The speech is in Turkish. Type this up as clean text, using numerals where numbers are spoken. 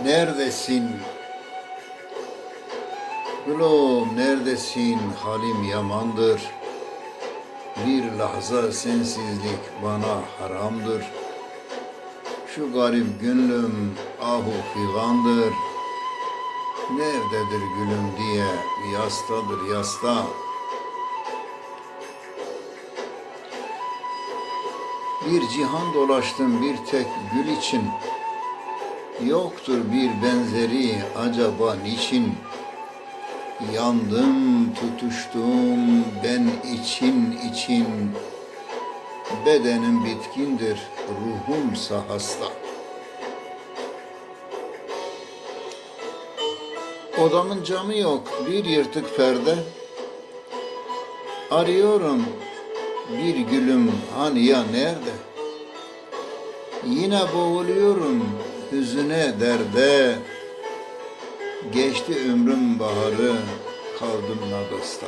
neredesin? Gülüm neredesin? Halim yamandır. Bir lahza sensizlik bana haramdır. Şu garip gönlüm ahu figandır. Nerededir gülüm diye yastadır yasta. Bir cihan dolaştım bir tek gül için. Yoktur bir benzeri acaba niçin? Yandım tutuştum ben için. Bedenim bitkindir ruhumsa hasta. Odamın camı yok bir yırtık perde. Arıyorum bir gülüm hani ya nerede? Yine boğuluyorum hüzüne derde. Geçti ömrüm baharı kaldım nabısta.